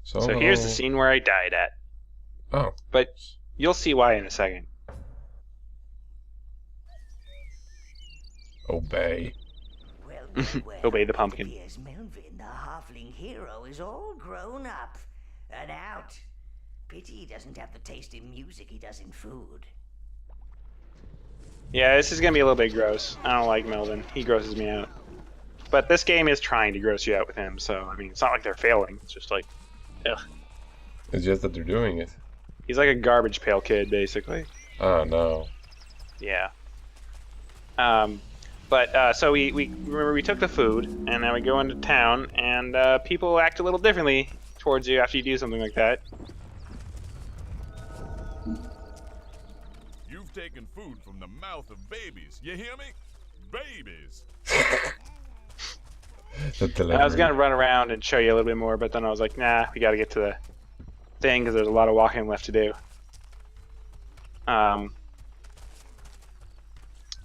So here's the scene where I died at. Oh. But you'll see why in a second. Obey. Obey the pumpkin. Melvin, the halfling hero, is all grown up and out. Pity he doesn't have the taste in music he does in food. Yeah, this is gonna be a little bit gross. I don't like Melvin. He grosses me out. But this game is trying to gross you out with him, so I mean, it's not like they're failing. It's just like, ugh. It's just that they're doing it. He's like a garbage pail kid, basically. Oh no. Yeah. So we remember we took the food, and now we go into town, and people act a little differently towards you after you do something like that. You've taken food from the mouth of babies. You hear me? Babies. I was gonna run around and show you a little bit more, but then I was like, nah, we gotta get to the thing because there's a lot of walking left to do.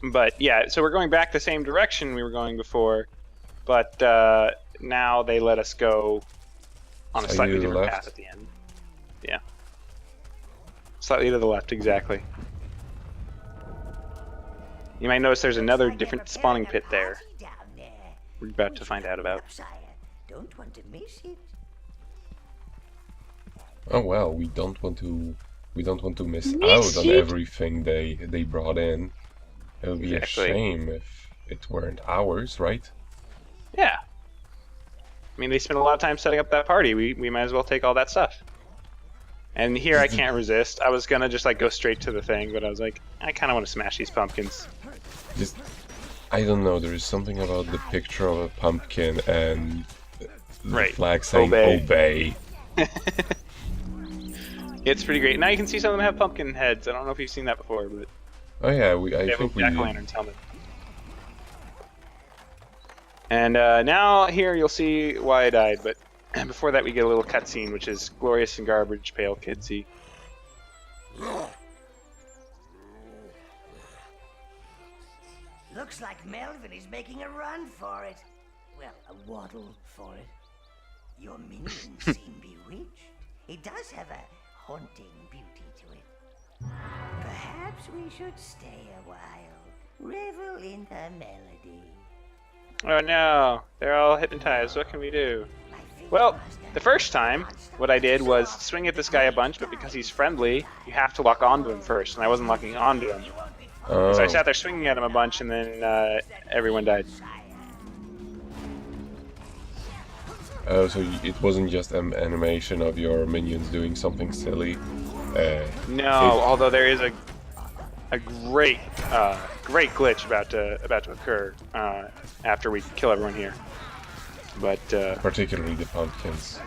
But yeah, so we're going back the same direction we were going before, but now they let us go on a slightly different path at the end. Yeah. Slightly to the left, exactly. You might notice there's another different spawning pit there. We're about to find out about. Don't want to miss it. Oh well, we don't want to miss out on everything they brought in. It would be a shame if it weren't ours, right? Yeah. I mean, they spent a lot of time setting up that party. We might as well take all that stuff. And here I can't resist. I was gonna just like go straight to the thing, but I was like, I kind of want to smash these pumpkins. Just, I don't know. There is something about the picture of a pumpkin and the flag saying "Obey." It's pretty great. Now you can see some of them have pumpkin heads. I don't know if you've seen that before, but oh yeah, I think we. Jack-o'-lantern's helmet. And now here you'll see why I died, but before that we get a little cutscene, which is glorious and garbage pail kidsy. Looks like Melvin is making a run for it. Well, a waddle for it. Your minions seem bewitched. It does have a haunting beauty to it. Perhaps we should stay a while, revel in the melody. Oh no, they're all hypnotized. What can we do? Well, the first time, what I did was swing at this guy a bunch, but because he's friendly, you have to lock onto him first, and I wasn't locking onto him. Oh. So I sat there swinging at him a bunch, and then everyone died. Oh, so it wasn't just an animation of your minions doing something silly. No, although there is a great glitch about to occur after we kill everyone here. But particularly the pumpkins.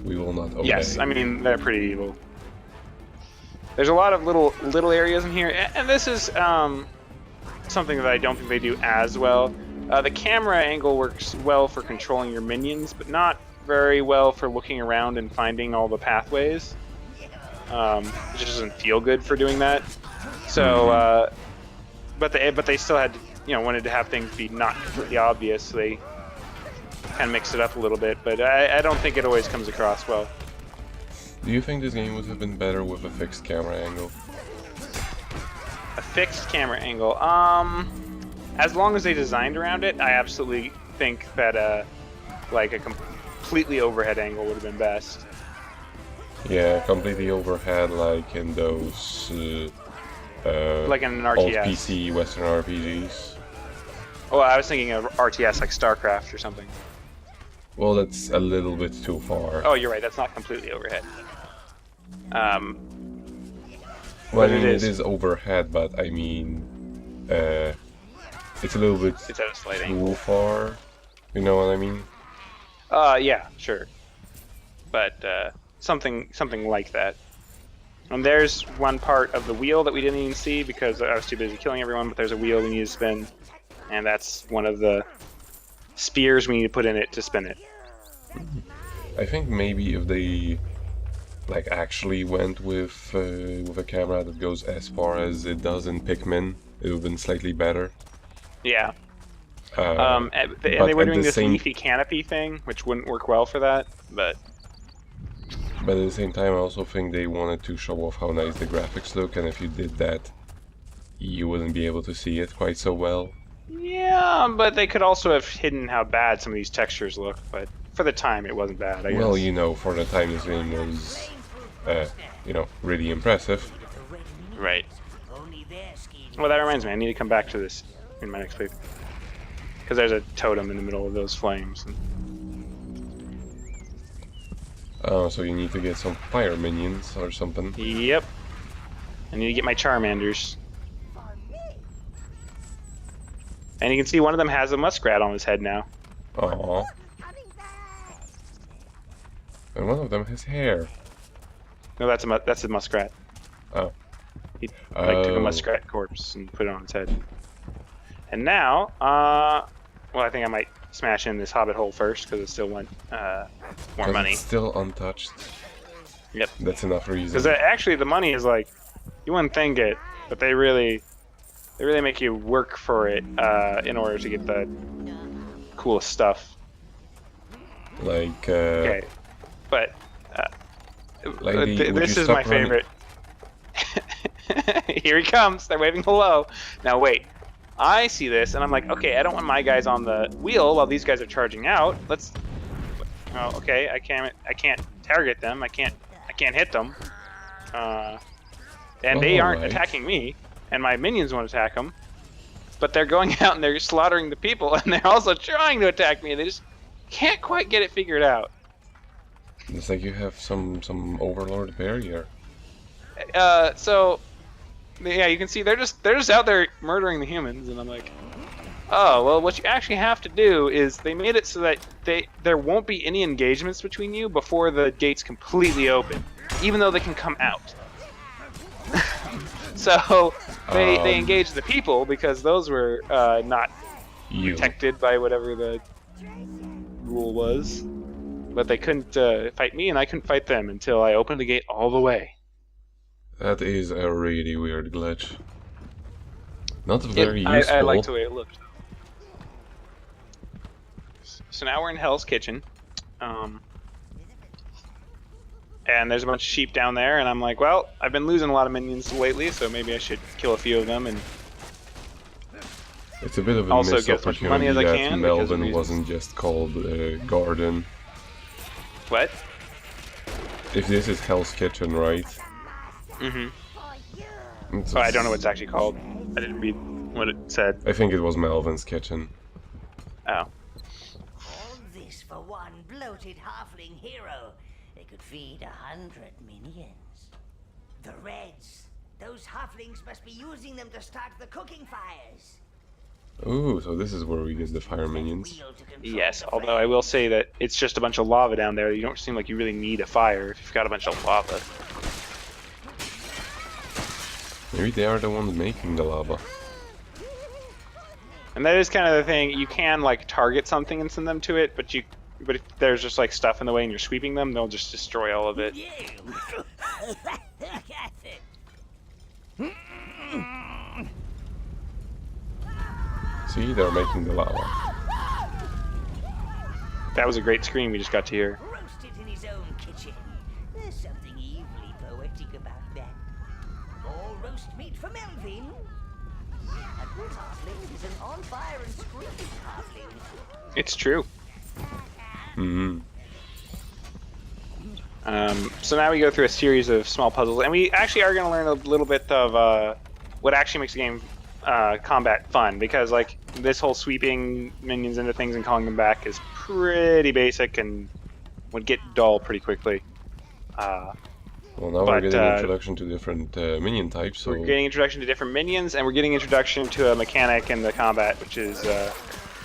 We will not obey. Yes, I mean they're pretty evil. There's a lot of little areas in here, and this is something that I don't think they do as well. The camera angle works well for controlling your minions, but not very well for looking around and finding all the pathways. It just doesn't feel good for doing that. So, but they still had, wanted to have things be not completely obvious. So they kind of mix it up a little bit, but I don't think it always comes across well. Do you think this game would have been better with a fixed camera angle? A fixed camera angle? As long as they designed around it, I absolutely think that like a completely overhead angle would have been best. Yeah, completely overhead, like in those like in an RTS. old PC Western RPGs. Oh, I was thinking of RTS like StarCraft or something. Well, that's a little bit too far. Oh, you're right. That's not completely overhead. Well, I mean, it is overhead, but I mean, it's a little bit it's at a slight too angle. far. You know what I mean? Yeah, sure. But something like that. And there's one part of the wheel that we didn't even see because I was too busy killing everyone. But there's a wheel we need to spin, and that's one of the spears we need to put in it to spin it. I think maybe if they like actually went with a camera that goes as far as it does in Pikmin, it would have been slightly better. Yeah. And they were doing this leafy canopy thing, which wouldn't work well for that, but But at the same time, I also think they wanted to show off how nice the graphics look, and if you did that, you wouldn't be able to see it quite so well. Yeah, but they could also have hidden how bad some of these textures look, but for the time it wasn't bad, I guess. Well, you know, for the time this game was, you know, really impressive. Right. Well, that reminds me, I need to come back to this in my next playthrough. Because there's a totem in the middle of those flames. Oh, so you need to get some fire minions or something. Yep. I need to get my Charmanders. And you can see one of them has a muskrat on his head now. Aww. And one of them has hair. No, that's a muskrat. Oh. He took a muskrat corpse and put it on his head. And now, well, I think I might smash in this hobbit hole first because it still want more money. It's still untouched. Yep. That's enough reason. Because actually, the money is like, you wouldn't think it, but they really make you work for it in order to get the coolest stuff. Like, Okay, but lady, this is my favorite. Here he comes. They're waving hello. Now wait, I see this and I'm like, okay, I don't want my guys on the wheel while these guys are charging out. Let's. Oh, okay. I can't target them. I can't hit them. And they aren't attacking me, and my minions won't attack them. But they're going out and they're slaughtering the people, and they're also trying to attack me. And they just can't quite get it figured out. It's like you have some Overlord barrier. So yeah, you can see they're just out there murdering the humans, and I'm like, oh well. What you actually have to do is they made it so that there won't be any engagements between you before the gates completely open, even though they can come out. So they engage the people because those were not protected by whatever the rule was. But they couldn't fight me, and I couldn't fight them until I opened the gate all the way. That is a really weird glitch. Not very useful. I liked the way it looked. So now we're in Hell's Kitchen. And there's a bunch of sheep down there, and I'm like, well, I've been losing a lot of minions lately, so maybe I should kill a few of them and it's a bit of a also missed get as much money opportunity as I that can. Melvin wasn't just called Garden. What? If this is Hell's Kitchen, right? Mm-hmm. Oh, I don't know what it's actually called. I didn't read what it said. I think it was Melvin's kitchen. Oh. All this for one bloated halfling hero. They could feed 100 minions. The Reds. Those halflings must be using them to start the cooking fires. Ooh, so this is where we get the fire minions. Yes, although I will say that it's just a bunch of lava down there. You don't seem like you really need a fire if you've got a bunch of lava. Maybe they are the ones making the lava. And that is kind of the thing. You can like target something and send them to it, but if there's just like stuff in the way and you're sweeping them, they'll just destroy all of it. See, they're making the lava. That was a great scream we just got to hear. Roasted in his own kitchen. There's something evilly poetic about that. More roast meat for Melvin. A good halfling is an on fire and screaming halfling. It's true. Mm-hmm. So now we go through a series of small puzzles, and we actually are going to learn a little bit of what actually makes the game combat fun, because like this whole sweeping minions into things and calling them back is pretty basic and would get dull pretty quickly. Well, now we're getting introduction to different minion types. So we're getting introduction to different minions, and we're getting introduction to a mechanic in the combat, which is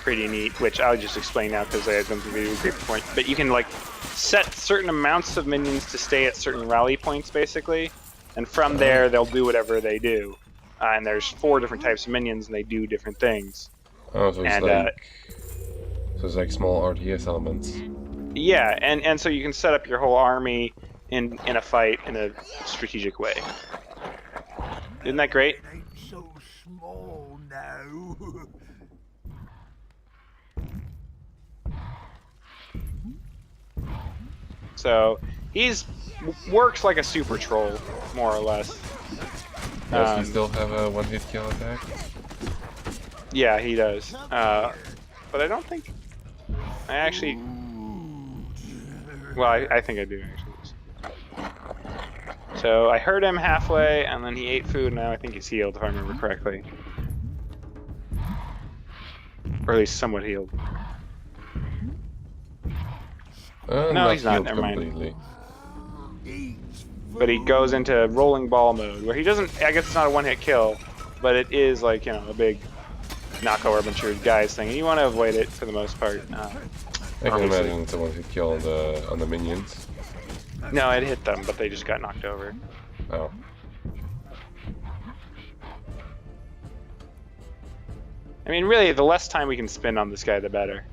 pretty neat. Which I'll just explain now because I had them to video great point. But you can like set certain amounts of minions to stay at certain rally points, basically, and from there they'll do whatever they do. And there's 4 different types of minions, and they do different things. Oh, so it's like small RTS elements. Yeah, and so you can set up your whole army in a fight in a strategic way. Isn't that great? It ain't so small now. So he's works like a super troll, more or less. Does he still have a one-hit kill attack? Yeah, he does. But I don't think I actually. Well, I think I do actually. So I hurt him halfway, and then he ate food, and now I think he's healed, if I remember correctly. Or at least somewhat healed. No, he's not. Healed Never mind. completely. But he goes into rolling ball mode, where he doesn't. I guess it's not a one-hit kill, but it is like, you know, a big knockover bunch of guys thing, and you want to avoid it for the most part. I can imagine it's a one-hit kill on the minions. No, it hit them, but they just got knocked over. Oh. I mean, really, the less time we can spend on this guy, the better.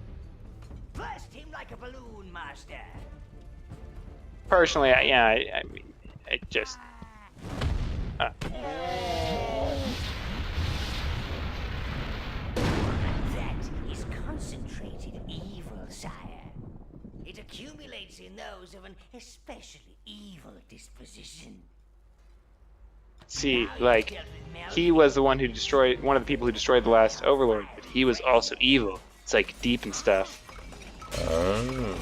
Burst him like a balloon, master. Personally, I mean, it just. That is concentrated evil, sire. It accumulates in those of an especially evil disposition. See, like, he was the one who destroyed, one of the people who destroyed the last Overlord, but he was also evil. It's like deep and stuff. Oh.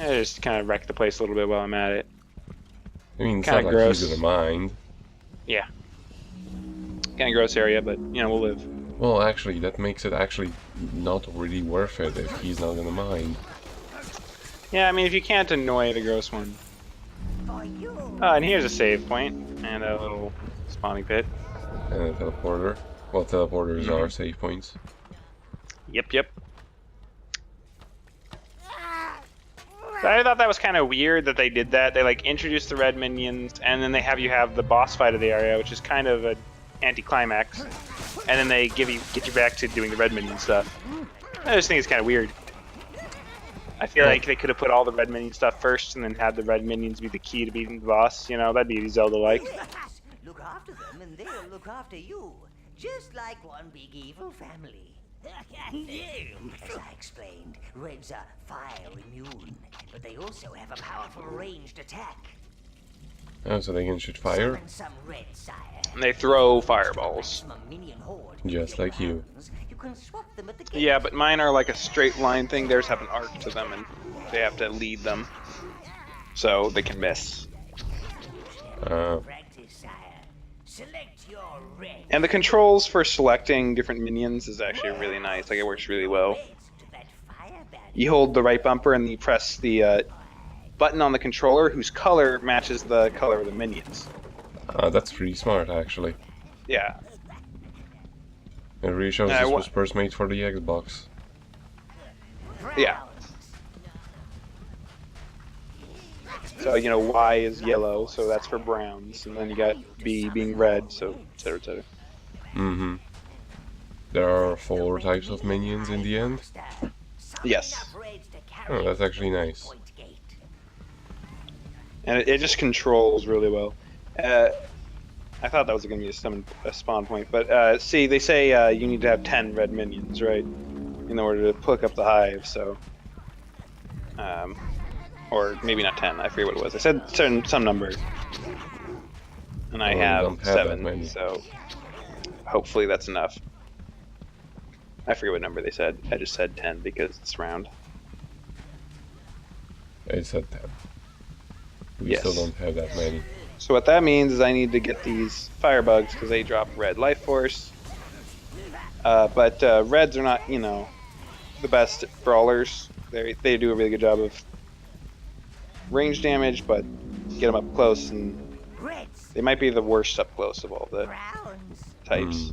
I just kind of wrecked the place a little bit while I'm at it. I mean, it's Kinda not like gross. he's gonna mind. Yeah. Kind of gross area, but, you know, we'll live. Well, actually, that makes it actually not really worth it if he's not gonna mind. Yeah, I mean, if you can't annoy the gross one. For you. And here's a save point, and a little spawning pit. And a teleporter. Well, teleporters are save points. Yep. So I thought that was kind of weird that they did that. They like introduced the red minions, and then they have you have the boss fight of the area, which is kind of an anticlimax. And then they get you back to doing the red minion stuff. I just think it's kind of weird. I feel like they could have put all the red minion stuff first, and then had the red minions be the key to beating the boss. You know, that'd be Zelda-like. Look after them and they'll look after you. Just like one big evil family. As I explained, Reds are fire immune, but they also have a powerful ranged attack. Oh, so they can shoot fire? Summon some red, sire. And they throw fireballs. Maximum minion horde. Just like you. You can swap them at the gate. Yeah, but mine are like a straight line thing. Theirs have an arc to them, and they have to lead them. So they can miss. Practice, sire. Select your red. And the controls for selecting different minions is actually really nice. Like, it works really well. To that fire battle. You hold the right bumper and you press the button on the controller whose color matches the color of the minions. That's pretty smart, actually. Yeah. It really shows Yeah, this was first made for the Xbox. Yeah. So, you know, Y is yellow, so that's for browns. And then you got B being red, so et cetera, et cetera. Mm-hmm. There are 4 types of minions in the end. Yes. Oh, that's actually nice. And it just controls really well. I thought that was going to be a spawn point, but see, they say you need to have 10 red minions, right, in order to hook up the hive. So, or maybe not 10. I forget what it was. I said some number, and I Oh, you have don't have that 7. many. So, hopefully that's enough. I forget what number they said. I just said 10 because it's round. It said 10. We Yes. still don't have that many. So what that means is I need to get these firebugs because they drop red life force. But reds are not, you know, the best brawlers. They do a really good job of range damage, but get them up close, and Reds. they might be the worst up close of all the Browns. types.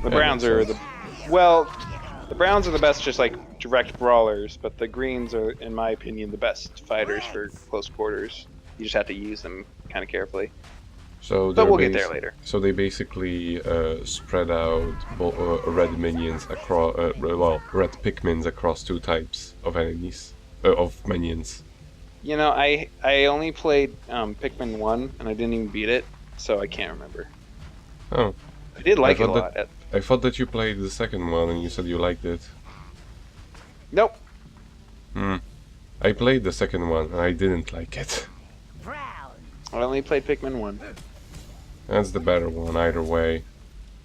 The That browns makes are sense. the browns are the best, just like direct brawlers, but the greens are, in my opinion, the best fighters for close quarters. You just have to use them kind of carefully. So But they're we'll get there later. So they basically spread out red minions across, red Pikmins across 2 types of enemies, of minions. You know, I only played Pikmin 1, and I didn't even beat it, so I can't remember. Oh, I did like it a thought lot. I thought that you played the second one and you said you liked it. Nope. Hmm. I played the second one and I didn't like it. Brown. I only played Pikmin 1, That's the better one either way.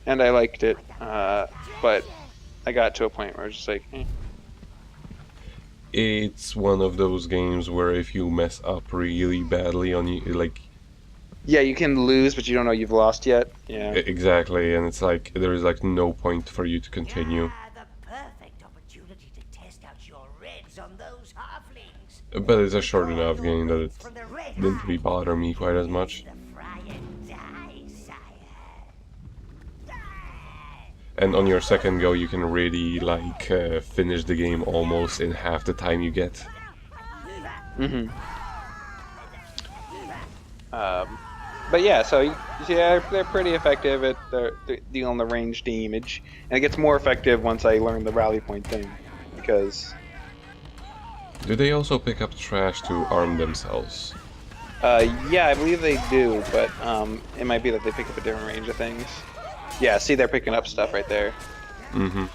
and I liked it, but I got to a point where I was just like, eh. It's one of those games where if you mess up really badly on you, like Yeah, you can lose, but you don't know you've lost yet. Yeah. exactly, and it's like there is like no point for you to continue. Ah, the perfect opportunity to test out your reds on those halflings. But it's a short enough game that it From the red didn't really bother me quite as much. the fry and die, sire. And on your second go, you can really like finish the game almost in half the time you get. Mm-hmm. But yeah, so you see, they're pretty effective at dealing the range damage, and it gets more effective once I learn the rally point thing, because Do they also pick up trash to arm themselves? yeah, I believe they do, but it might be that they pick up a different range of things. Yeah, see, they're picking up stuff right there. Mm-hmm.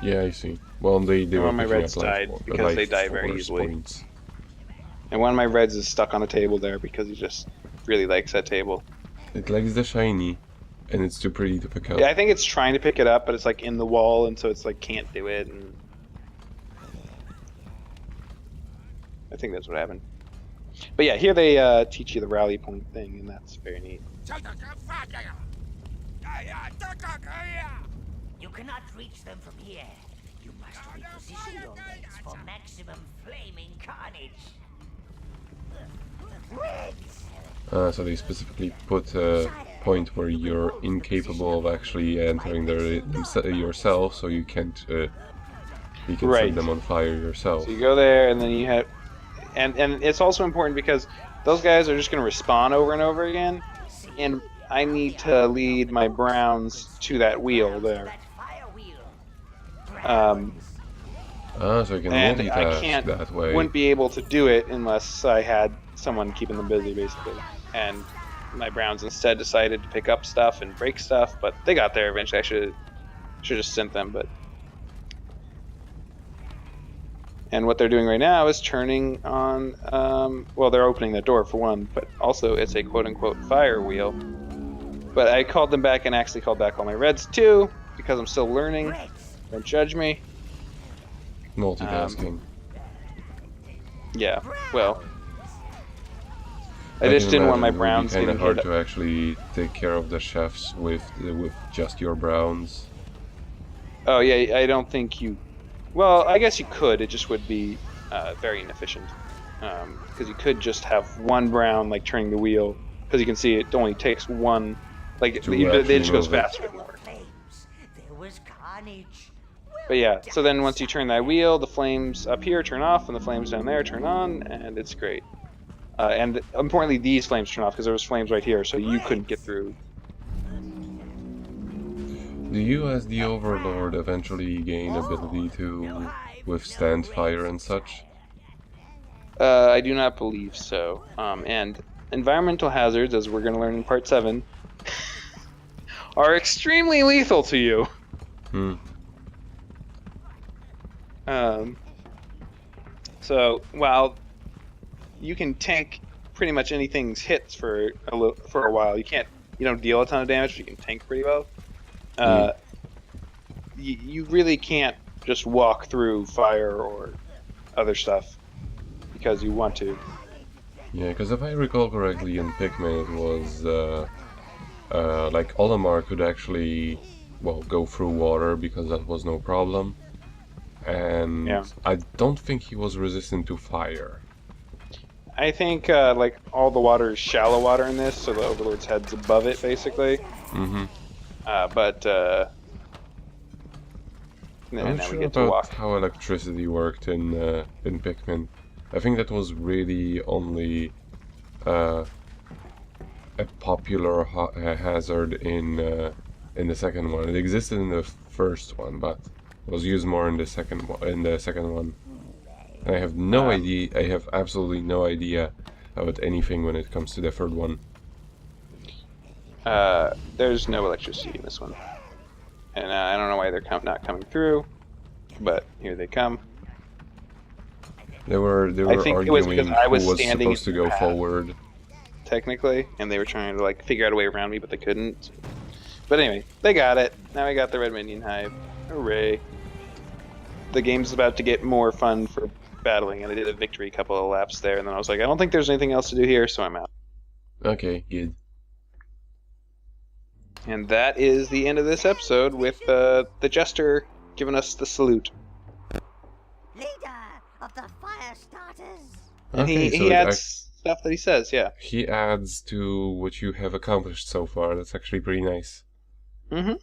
Yeah, I see. Well, they One were of my picking reds up died life, because they life die very force easily. points. And one of my reds is stuck on a table there because he just really likes that table. It likes the shiny, and it's too pretty to pick up. Yeah, I think it's trying to pick it up, but it's like in the wall, and so it's like can't do it. And I think that's what happened. But yeah, here they teach you the rally point thing, and that's very neat. You cannot reach them from here. You must reposition your reds for maximum flaming carnage. Reds! So they specifically put a point where you're incapable of actually entering yourself, so you can't you can Right. set them on fire yourself. So you go there, and then you have, and it's also important because those guys are just going to respawn over and over again, and I need to lead my browns to that wheel there. That fire wheel. So you can And I multitask can't, that way. wouldn't be able to do it unless I had someone keeping them busy, basically. And my Browns instead decided to pick up stuff and break stuff, but they got there eventually. I should have sent them, but. And what they're doing right now is turning on, well, they're opening the door for one, but also it's a quote-unquote fire wheel. But I called them back and actually called back all my reds too, because I'm still learning. Don't judge me. Multitasking. Yeah, well. I I just can didn't want my imagine browns it would be getting kind of hit. hard to actually take care of the chefs with just your browns. Oh yeah, I don't think you. Well, I guess you could. It just would be very inefficient, because you could just have one brown like turning the wheel, because you can see it only takes one. Like To it actually just goes move it. faster with more. Flames. There was carnage. But yeah, so then once you turn that wheel, the flames up here turn off, and the flames down there turn on, and it's great. And importantly, these flames turn off because there was flames right here, so you couldn't get through. Do you, as the Overlord, eventually gain ability to withstand fire and such? I do not believe so. And environmental hazards, as we're going to learn in Part 7, are extremely lethal to you. Hmm. So while you can tank pretty much anything's hits for a while, you don't deal a ton of damage, but you can tank pretty well. You really can't just walk through fire or other stuff because you want to. Yeah, because if I recall correctly, in Pikmin it was like Olimar could actually, well, go through water because that was no problem, and Yeah. I don't think he was resistant to fire. I think like all the water is shallow water in this, so the Overlord's head's above it basically. Mm-hmm. But I'm and not then we sure get to about walk. how electricity worked in Pikmin. I think that was really only a popular hazard in the second one. It existed in the first one, but was used more in the second one. And I have no idea. I have absolutely no idea about anything when it comes to the third one. There's no electricity in this one, and I don't know why they're not coming through. but here they come. They were I think it was arguing because I was who was standing supposed to in go the path. forward. Technically, and they were trying to like figure out a way around me, but they couldn't. But anyway, they got it. Now we got the Red Minion Hive. Hooray! The game's about to get more fun for battling, and I did a victory couple of laps there, and then I was like, I don't think there's anything else to do here, so I'm out. Okay, good. And that is the end of this episode with the Jester giving us the salute. Leader of the fire starters. And Okay, so he it adds stuff that he says, yeah. he adds to what you have accomplished so far. That's actually pretty nice. Mm-hmm.